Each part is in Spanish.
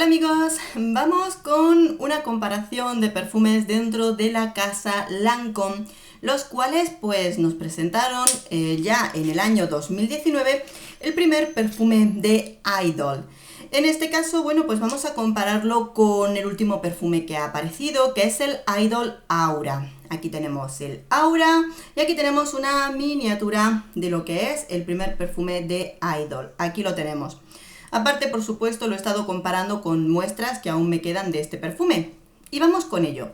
Hola amigos, vamos con una comparación de perfumes dentro de la casa Lancôme, los cuales pues nos presentaron ya en el año 2019 el primer perfume de Idol. En este caso, bueno, pues vamos a compararlo con el último perfume que ha aparecido, que es el Idol Aura. Aquí tenemos el Aura y aquí tenemos una miniatura de lo que es el primer perfume de Idol. Aquí lo tenemos. Aparte, por supuesto, lo he estado comparando con muestras que aún me quedan de este perfume. Y vamos con ello.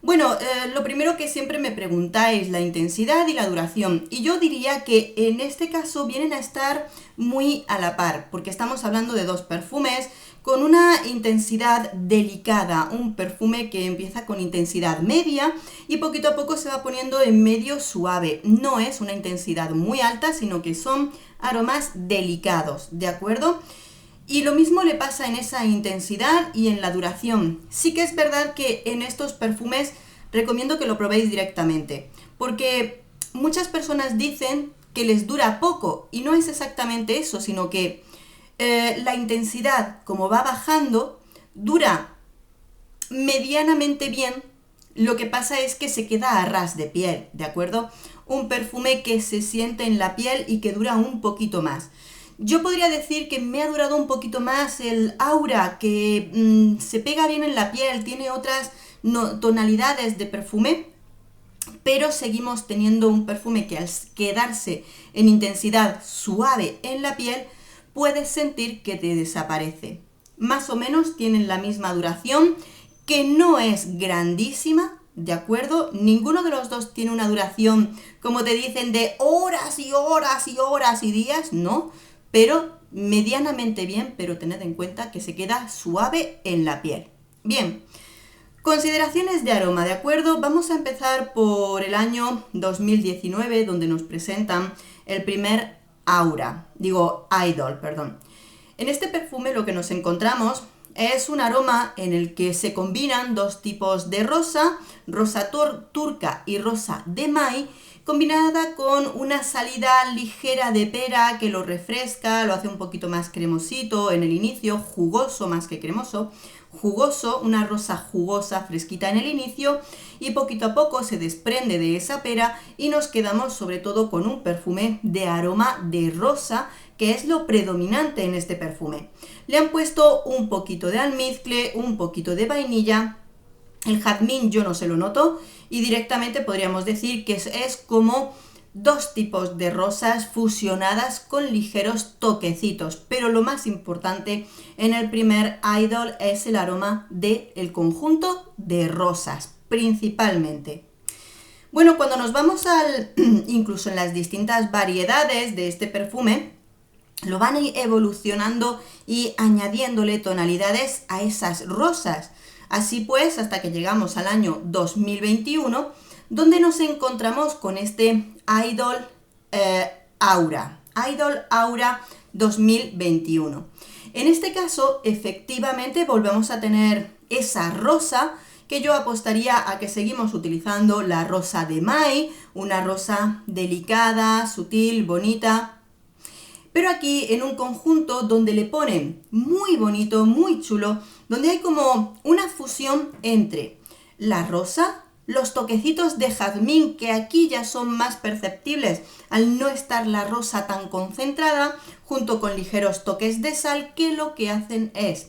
Bueno, lo primero que siempre me preguntáis, la intensidad y la duración. Y yo diría que en este caso vienen a estar muy a la par, porque estamos hablando de dos perfumes con una intensidad delicada, un perfume que empieza con intensidad media y poquito a poco se va poniendo en medio suave. No es una intensidad muy alta, sino que son aromas delicados, ¿de acuerdo? Y lo mismo le pasa en esa intensidad y en la duración. Sí que es verdad que en estos perfumes recomiendo que lo probéis directamente, porque muchas personas dicen que les dura poco y no es exactamente eso, sino que la intensidad, como va bajando, dura medianamente bien. Lo que pasa es que se queda a ras de piel, ¿de acuerdo? Un perfume que se siente en la piel y que dura un poquito más. Yo podría decir que me ha durado un poquito más el Aura, que se pega bien en la piel, tiene otras tonalidades de perfume, pero seguimos teniendo un perfume que al quedarse en intensidad suave en la piel, puedes sentir que te desaparece. Más o menos tienen la misma duración, que no es grandísima, ¿de acuerdo? Ninguno de los dos tiene una duración, como te dicen, de horas y horas y horas y días, no, pero medianamente bien, pero tened en cuenta que se queda suave en la piel. Bien, consideraciones de aroma, ¿de acuerdo? Vamos a empezar por el año 2019, donde nos presentan el primer Idol, perdón. En este perfume lo que nos encontramos es un aroma en el que se combinan dos tipos de rosa, rosa turca y rosa de maíz, combinada con una salida ligera de pera que lo refresca, lo hace un poquito más cremosito en el inicio, jugoso más que cremoso, jugoso, una rosa jugosa, fresquita en el inicio, y poquito a poco se desprende de esa pera y nos quedamos sobre todo con un perfume de aroma de rosa, que es lo predominante en este perfume. Le han puesto un poquito de almizcle, un poquito de vainilla. El jazmín yo no se lo noto y directamente podríamos decir que es como dos tipos de rosas fusionadas con ligeros toquecitos, pero lo más importante en el primer Idol es el aroma del conjunto de rosas, principalmente. Bueno, cuando nos vamos incluso en las distintas variedades de este perfume, lo van evolucionando y añadiéndole tonalidades a esas rosas. Así pues, hasta que llegamos al año 2021, donde nos encontramos con este Idol Aura. Idol Aura 2021. En este caso, efectivamente, volvemos a tener esa rosa, que yo apostaría a que seguimos utilizando la rosa de maíz, una rosa delicada, sutil, bonita, pero aquí en un conjunto donde le ponen muy bonito, muy chulo, donde hay como una fusión entre la rosa, los toquecitos de jazmín, que aquí ya son más perceptibles al no estar la rosa tan concentrada, junto con ligeros toques de sal, que lo que hacen es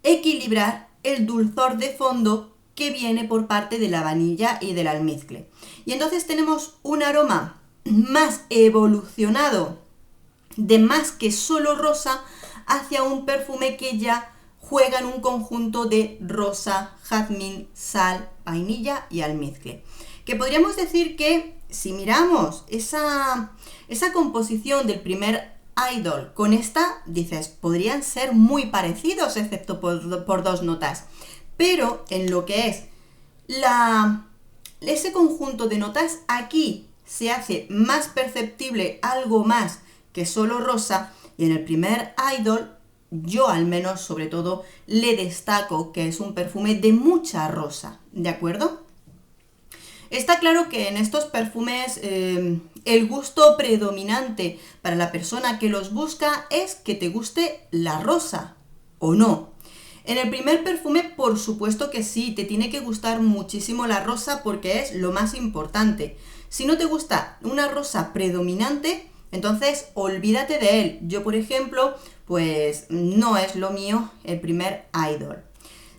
equilibrar el dulzor de fondo que viene por parte de la vainilla y del almizcle. Y entonces tenemos un aroma más evolucionado, de más que solo rosa, hacia un perfume que ya juega en un conjunto de rosa, jazmín, sal, vainilla y almizcle. Que podríamos decir que si miramos esa composición del primer Idol con esta, dices, podrían ser muy parecidos, excepto por dos notas. Pero en lo que es ese conjunto de notas, aquí se hace más perceptible algo más que solo rosa, y en el primer Idol yo al menos sobre todo le destaco que es un perfume de mucha rosa, ¿de acuerdo? Está claro que en estos perfumes el gusto predominante para la persona que los busca es que te guste la rosa, ¿o no? En el primer perfume, por supuesto que sí, te tiene que gustar muchísimo la rosa porque es lo más importante. Si no te gusta una rosa predominante, entonces olvídate de él. Yo, por ejemplo, pues no es lo mío el primer Idol.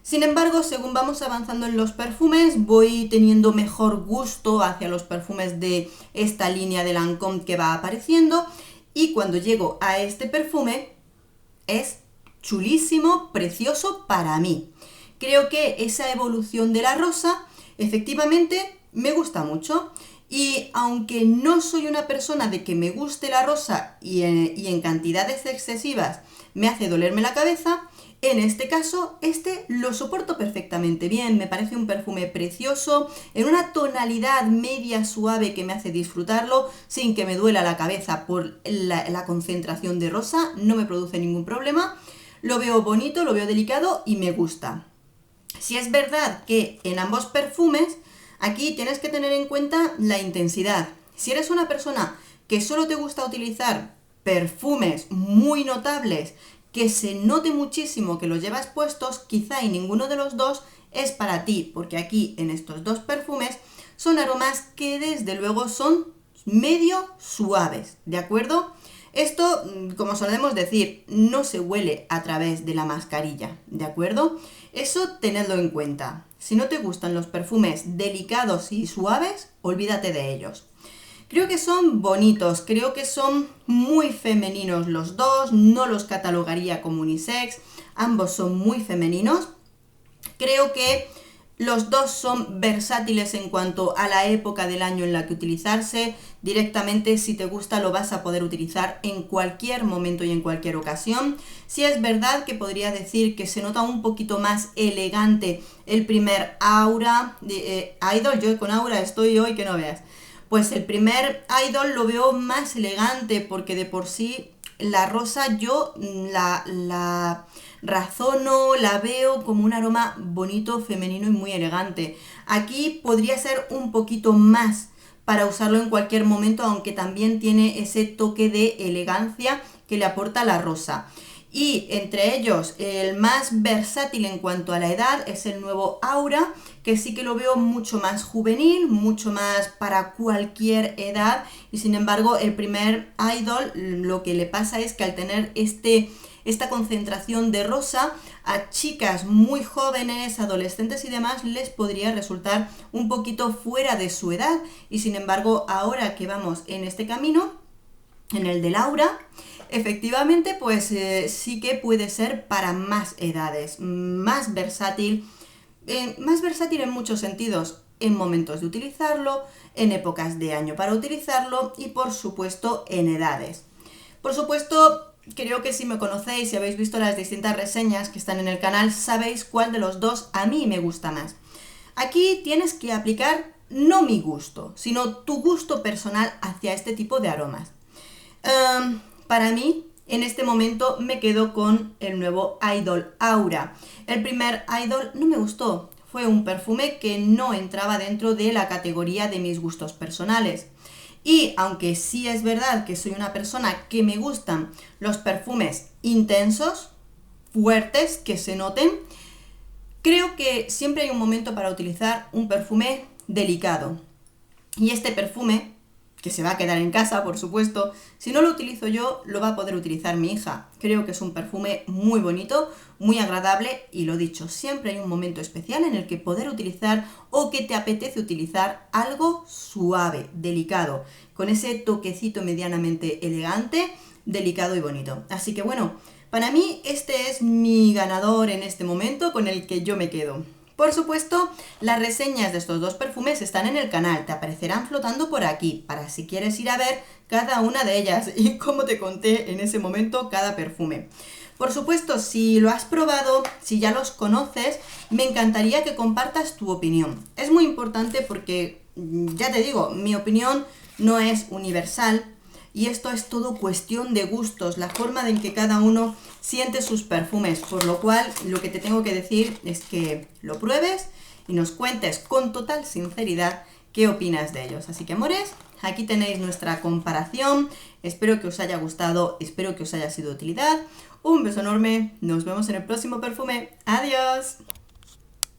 Sin embargo, según vamos avanzando en los perfumes, voy teniendo mejor gusto hacia los perfumes de esta línea de Lancôme que va apareciendo, y cuando llego a este perfume es chulísimo, precioso para mí. Creo que esa evolución de la rosa efectivamente me gusta mucho, y aunque no soy una persona de que me guste la rosa y en cantidades excesivas me hace dolerme la cabeza, en este caso, este lo soporto perfectamente bien. Me parece un perfume precioso, en una tonalidad media suave que me hace disfrutarlo sin que me duela la cabeza por la concentración de rosa. No me produce ningún problema. Lo veo bonito, lo veo delicado y me gusta. Si es verdad que en ambos perfumes, aquí tienes que tener en cuenta la intensidad. Si eres una persona que solo te gusta utilizar perfumes muy notables, que se note muchísimo que los llevas puestos, quizá y ninguno de los dos es para ti, porque aquí en estos dos perfumes son aromas que desde luego son medio suaves, ¿de acuerdo? Esto, como solemos decir, no se huele a través de la mascarilla, ¿de acuerdo? Eso tenedlo en cuenta. Si no te gustan los perfumes delicados y suaves, olvídate de ellos. Creo que son bonitos, creo que son muy femeninos los dos, no los catalogaría como unisex, ambos son muy femeninos. Creo que los dos son versátiles en cuanto a la época del año en la que utilizarse. Directamente, si te gusta, lo vas a poder utilizar en cualquier momento y en cualquier ocasión. Sí es verdad que podría decir que se nota un poquito más elegante el primer Aura Idol. Yo con Aura estoy hoy que no veas. Pues el primer Idol lo veo más elegante porque de por sí la rosa yo la razono, la veo como un aroma bonito, femenino y muy elegante. Aquí podría ser un poquito más para usarlo en cualquier momento, aunque también tiene ese toque de elegancia que le aporta la rosa. Y entre ellos, el más versátil en cuanto a la edad es el nuevo Aura, que sí que lo veo mucho más juvenil, mucho más para cualquier edad. Y sin embargo, el primer Idol, lo que le pasa es que al tener esta concentración de rosa, a chicas muy jóvenes, adolescentes y demás, les podría resultar un poquito fuera de su edad. Y sin embargo, ahora que vamos en este camino, en el del Aura, efectivamente, pues sí que puede ser para más edades, más versátil en muchos sentidos, en momentos de utilizarlo, en épocas de año para utilizarlo y por supuesto en edades. Por supuesto, creo que si me conocéis, si habéis visto las distintas reseñas que están en el canal, sabéis cuál de los dos a mí me gusta más. Aquí tienes que aplicar no mi gusto, sino tu gusto personal hacia este tipo de aromas. Para mí, en este momento me quedo con el nuevo Idol Aura. El primer Idol no me gustó, fue un perfume que no entraba dentro de la categoría de mis gustos personales. Y aunque sí es verdad que soy una persona que me gustan los perfumes intensos, fuertes, que se noten, creo que siempre hay un momento para utilizar un perfume delicado. Y este perfume, que se va a quedar en casa, por supuesto, si no lo utilizo yo, lo va a poder utilizar mi hija. Creo que es un perfume muy bonito, muy agradable y lo dicho, siempre hay un momento especial en el que poder utilizar o que te apetece utilizar algo suave, delicado, con ese toquecito medianamente elegante, delicado y bonito. Así que bueno, para mí este es mi ganador en este momento con el que yo me quedo. Por supuesto, las reseñas de estos dos perfumes están en el canal, te aparecerán flotando por aquí, para si quieres ir a ver cada una de ellas y como te conté en ese momento cada perfume. Por supuesto, si lo has probado, si ya los conoces, me encantaría que compartas tu opinión. Es muy importante porque, ya te digo, mi opinión no es universal y esto es todo cuestión de gustos, la forma en que cada uno siente sus perfumes, por lo cual lo que te tengo que decir es que lo pruebes y nos cuentes con total sinceridad qué opinas de ellos. Así que amores, aquí tenéis nuestra comparación, espero que os haya gustado, espero que os haya sido de utilidad. Un beso enorme, nos vemos en el próximo perfume. Adiós.